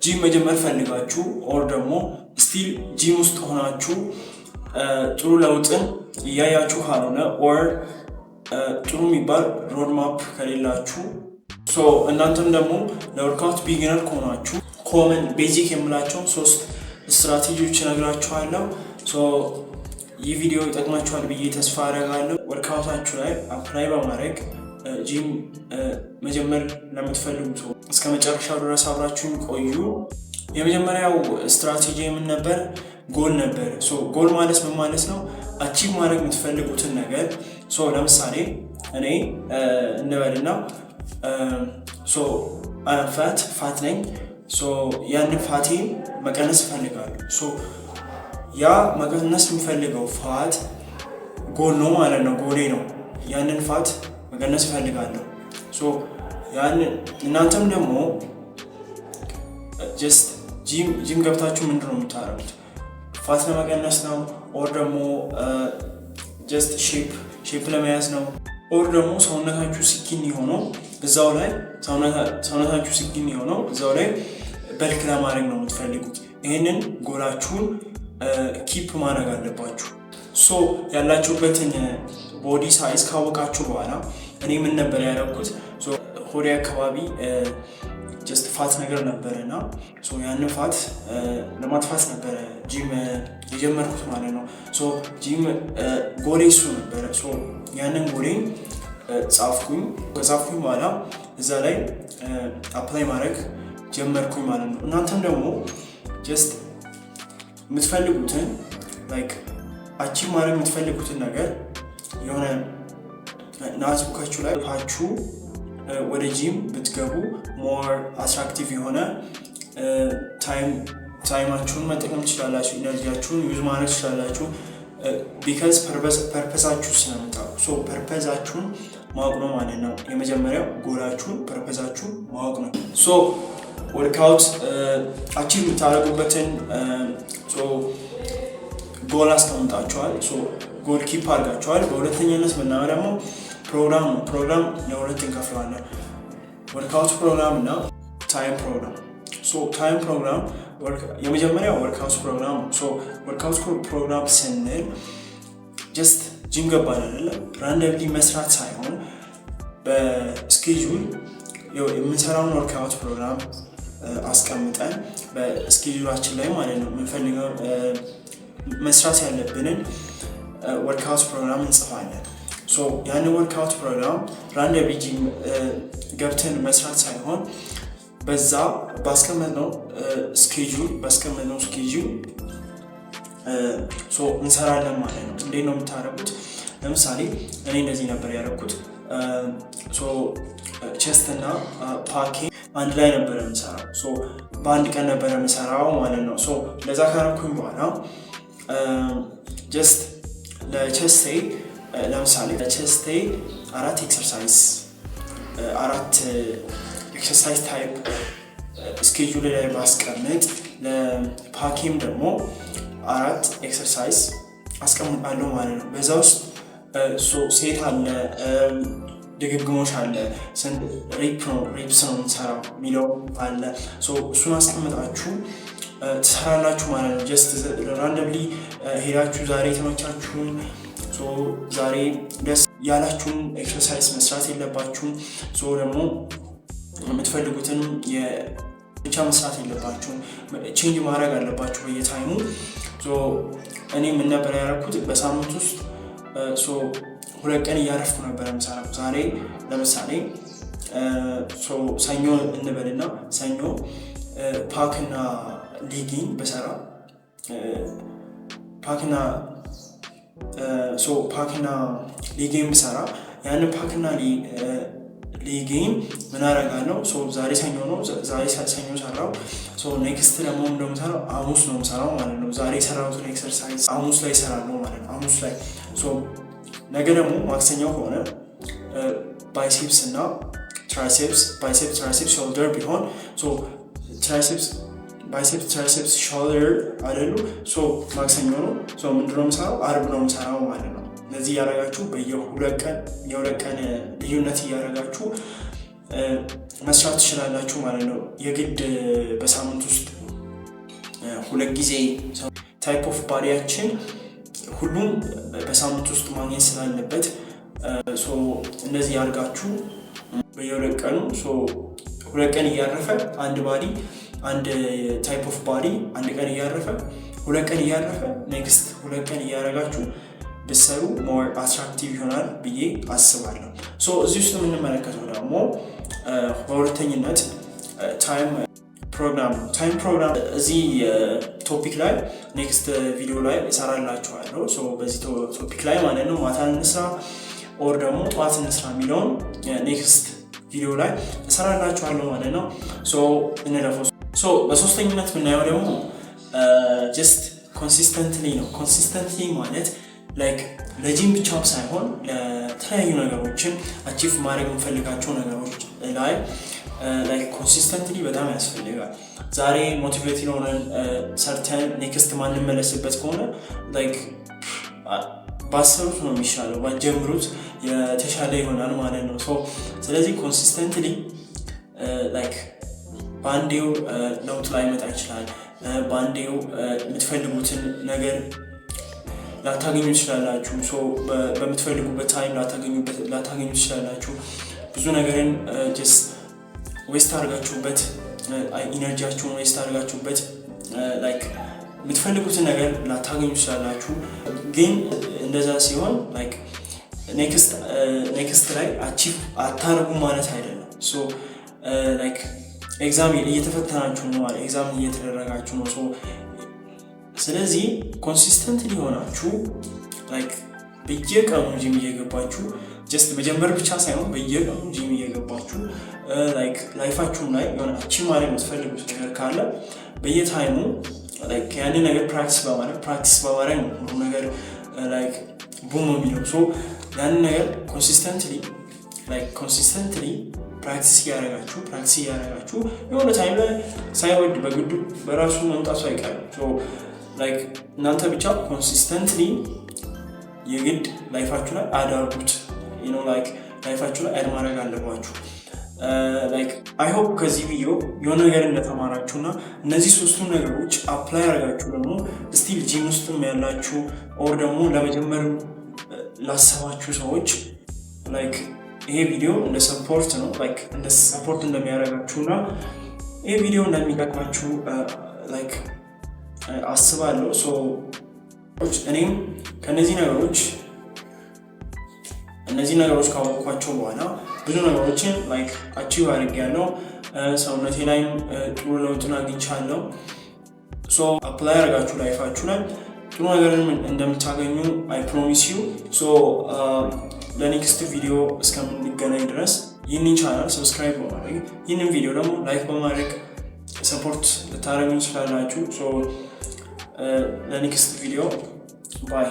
ጂም መጀመር ፈልጋችሁ ኦር ደግሞ ስቲል ጂም ውስጥ ሆናችሁ ጥሩ ለውጥን እያያችሁ ካልሆነ ኦር ጥሩ የሚባል ሮድማፕ ከሌላችሁ እናንተም ደግሞ ለወርክአውት ቢጊነር ከሆናችሁ ኮመን ቤዚክ የምላቸው 3 ስትራቴጂዎች እነግራችኋለሁ። ይህ ቪዲዮ ይጠቅማችኋል ብዬ ተስፋ አደርጋለሁ። ወርክአውታችሁ ላይ አፕላይ በማድረግ ጂም መጀመር ለምትፈልጉ ሰው እስከ መጨረሻው ድረስ አብራችሁን ቆዩ። የመጀመሪያው ስትራቴጂ ምን ነበር? ጎል ነበር። ጎል ማለት ምን ማለት ነው? አቺቭ ማድረግ የምትፈልጉትን ነገር ለምሳሌ እኔ እንበልና ፋት ነኝ። ያንን ፋቴ መቀነስ እፈልጋለሁ። ያ መቀነስ የሚፈልገው ፋት ጎል ነው ማለት ነው። ጎሌ ነው። ያንን ፋት መቀነስ እፈልጋለሁ። እናንተም ደግሞ ጀስት ጂም ገብታችሁ ምንድነው የምታደርጉት? ፋት ለመቀነስ ነው ኦር ደግሞ ጀስት ሼፕ ለመያዝ ነው ኦር ደግሞ ሰውነታችሁ ስኪኒ ሆኖ እዛው ላይ በልክ ለማድረግ ነው የምትፈልጉት። ይህንን ጎላችሁን ኪፕ ማድረግ አለባችሁ። ያላችሁበትን ቦዲ ሳይዝ ካወቃችሁ በኋላ እኔ ምን ነበር ያደረኩት? ሆዴ አካባቢ ጀስት ፋት ነገር ነበረና ያንን ፋት ለማጥፋት ነበረ ጂም የጀመርኩት ማለት ነው። ጂም ጎሌ እሱ ነበረ። ያንን ጎሌን ጻፍኩኝ። ከጻፍኩኝ በኋላ እዛ ላይ አፕላይ ማድረግ ጀመርኩኝ ማለት ነው። እናንተም ደግሞ ጀስት የምትፈልጉትን አቺቭ ማድረግ የምትፈልጉትን ነገር የሆነ ኖትቡካችሁ ላይ ጽፋችሁ ወደ ጂም ብትገቡ ሞር አትራክቲቭ የሆነ ታይማችሁን መጠቀም ትችላላችሁ። ኢነርጂያችሁን ዩዝ ማድረግ ትችላላችሁ። ቢካዝ ፐርፐዛችሁ ስለምታውቁ ፐርፐዛችሁን ማወቅ ነው ማለት ነው። የመጀመሪያው ጎላችሁን ፐርፐዛችሁን ማወቅ ነው። ወርክአውት አቺቭ የምታደርጉበትን ጎል አስቀምጣችኋል። ጎል ኪፕ አድርጋችኋል። በሁለተኛነት ምናየው ደግሞ ፕሮግራም ነው። ፕሮግራም ለሁለት እንከፍለዋለን፣ ወርክአውት ፕሮግራም እና ታይም ፕሮግራም። ታይም ፕሮግራም የመጀመሪያው ወርክአውት ፕሮግራም ነው። ወርክአውት ፕሮግራም ስንል ጀስት ጂም ገባን አይደለ? ራንደምሊ መስራት ሳይሆን በስኬጁል የምንሰራውን ወርክአውት ፕሮግራም አስቀምጠን በስኬጁላችን ላይ ማለት ነው የምንፈልገው መስራት ያለብንን ወርክአውት ፕሮግራም እንጽፋለን። ያንን ወርክአውት ፕሮግራም ራንደምሊ ጂም ገብተን መስራት ሳይሆን በዛ ባስቀመጥነው ስኬጁል እንሰራለን ማለት ነው። እንዴት ነው የምታደርጉት? ለምሳሌ እኔ እንደዚህ ነበር ያደረኩት። ቼስት እና ፓኬ አንድ ላይ ነበረ የምሰራው። በአንድ ቀን ነበረ የምሰራው ማለት ነው። ለዛ ካረኩኝ በኋላ ጀስት ለቼስቴ ለምሳሌ ለቼስቴ 4 ኤክሰርሳይዝ ታይፕ ስኬጁል ላይ ባስቀምጥ ለፓኬም ደግሞ 4 ኤክሰርሳይዝ አስቀምጣለሁ ማለት ነው። በዛ ውስጥ ሴት አለ፣ ድግግሞሽ አለ፣ ሬፕስ ነው የምንሰራው የሚለው አለ። እሱን አስቀምጣችሁ ትሰራላችሁ ማለት ነው። ጀስት ራንደምሊ ሄዳችሁ ዛሬ የተመቻችሁን ዛሬ ደስ ያላችሁን ኤክሰርሳይዝ መስራት የለባችሁም። ደግሞ የምትፈልጉትን ብቻ መስራት የለባችሁም። ቼንጅ ማድረግ አለባችሁ በየታይሙ። እኔ ምን ነበር ያደረኩት? በሳምንት ውስጥ 2 ቀን እያረፍኩ ነበር የምሰራው። ዛሬ ለምሳሌ ሰኞ እንበልና ሰኞ ፓክና ሊጊን በሰራ ፓክና ሊጌም ብሰራ ያንን ፓክና ሊጌም ምን አደርጋለሁ? ዛሬ ሰኞ ነው። ዛሬ ሰኞ ሰራው። ኔክስት ደግሞ እንደምሰራው ሐሙስ ነው የምሰራው ማለት ነው። ዛሬ ሰራሁትን ኤክሰርሳይዝ ሐሙስ ላይ እሰራለሁ ማለት ነው። ሐሙስ ላይ ነገ ደግሞ ማክሰኞ ከሆነ ባይሴፕስ እና ትራይሴፕስ ሾልደር ቢሆን ባይሴፕስ ትራይሴፕስ ሾልደር አይደሉ? ማክሰኞ ነው። ምንድነው የምሰራው? አርብ ነው የምሰራው ማለት ነው። እነዚህ እያደረጋችሁ በየ2 ቀን ልዩነት እያደረጋችሁ መስራት ትችላላችሁ ማለት ነው። የግድ በሳምንት ውስጥ 2 ጊዜ ታይፕ ኦፍ ባዲያችን ሁሉም በሳምንት ውስጥ ማግኘት ስላለበት እንደዚህ ያርጋችሁ በየሁለት ቀኑ 2 ቀን እያረፈ አንድ ባዲ አንድ ታይፕ ኦፍ ባዲ አንድ ቀን እያረፈ 2 ቀን እያረፈ ኔክስት 2 ቀን እያረጋችሁ ብትሰሩ ሞር አትራክቲቭ ይሆናል ብዬ አስባለሁ። እዚህ ውስጥ የምንመለከተው ደግሞ በሁለተኝነት ታይም ፕሮግራም እዚህ ቶፒክ ላይ ኔክስት ቪዲዮ ላይ እሰራላችኋለሁ። በዚህ ቶፒክ ላይ ማለት ነው ማታ እንስራ ኦር ደግሞ ጠዋት እንስራ የሚለውን ኔክስት ቪዲዮ ላይ እሰራላችኋለሁ ማለት ነው። እንለፈው። በሶስተኝነት የምናየው ደግሞ ጀስት ኮንሲስተንትሊ ነው። ኮንሲስተንትሊ ማለት ላይክ ለጂም ብቻ ሳይሆን ለተለያዩ ነገሮችን አቺቭ ማድረግ የምፈልጋቸው ነገሮች ላይ ላይክ ኮንሲስተንትሊ በጣም ያስፈልጋል። ዛሬ ሞቲቬት ሆነን ሰርተን ኔክስት ማንመለስበት ከሆነ ላይክ ባሰሩት ነው የሚሻለው፣ ባጀምሩት የተሻለ ይሆናል ማለት ነው። ስለዚህ ኮንሲስተንትሊ ላይክ በአንዴው ለውጥ ላይ መጣ ይችላል። በአንዴው የምትፈልጉትን ነገር ላታገኙ ትችላላችሁ። በምትፈልጉበት ታይም ላታገኙ ትችላላችሁ። ብዙ ነገርን ጀስት ዌስት አድርጋችሁበት ኢነርጂያችሁን ዌስት አድርጋችሁበት ላይክ የምትፈልጉትን ነገር ላታገኙ ትችላላችሁ። ግን እንደዛ ሲሆን ላይክ ኔክስት ላይ አቺቭ አታረጉ ማለት አይደለም። ላይክ ኤግዛም እየተፈተናችሁ ነው ማለት ኤግዛም እየተደረጋችሁ ነው። ስለዚህ ኮንሲስተንት ሊሆናችሁ ላይክ በየቀኑ ጂም እየገባችሁ ጀስት መጀመር ብቻ ሳይሆን በየቀኑ ጂም እየገባችሁ ላይክ ላይፋችሁም ላይ የሆነ አቺቭ ማድረግ የምትፈልጉት ነገር ካለ በየታይሙ ላይክ ያንን ነገር ፕራክቲስ በማድረግ ነው ነገር ላይክ ቡም የሚለው። ያንን ነገር ኮንሲስተንትሊ ፕራክቲስ እያደረጋችሁ የሆነ ታይም ላይ ሳይወድ በግዱ በራሱ መምጣቱ አይቀርም። ላይክ እናንተ ብቻ ኮንሲስተንትሊ የግድ ላይፋችሁ ላይ አዳርጉት። ላይክ ላይፋችሁ ላይ አድ ማድረግ አለባችሁ። ላይክ አይ ሆፕ ከዚህ ቪዲዮ የሆነ ነገር እንደተማራችሁና እነዚህ 3ቱን ነገሮች አፕላይ አድርጋችሁ ደግሞ ስቲል ጂም ውስጥም ያላችሁ ኦር ደግሞ ለመጀመር ላሰባችሁ ሰዎች ላይክ ይሄ ቪዲዮ እንደ ሰፖርት ነው፣ ላይክ እንደ ሰፖርት እንደሚያደርጋችሁና ይሄ ቪዲዮ እንደሚጠቅማችሁ ላይክ አስባለሁ። እኔም ከነዚህ ነገሮች ካወቅኳቸው በኋላ ብዙ ነገሮችን ላይክ አቺቭ አድርጌያለሁ። ሰውነቴ ላይም ጥሩ ለውጥን አግኝቻለሁ። አፕላይ አድርጋችሁ ላይፋችሁ ላይ ጥሩ ነገርን እንደምታገኙ አይ ፕሮሚስ ዩ። ለኔክስት ቪዲዮ እስከምንገናኝ ድረስ ይህንን ቻናል ሰብስክራይብ በማድረግ ይህንን ቪዲዮ ደግሞ ላይክ በማድረግ ሰፖርት ልታደርጉኝ ትችላላችሁ። ለኔክስት ቪዲዮ ባይ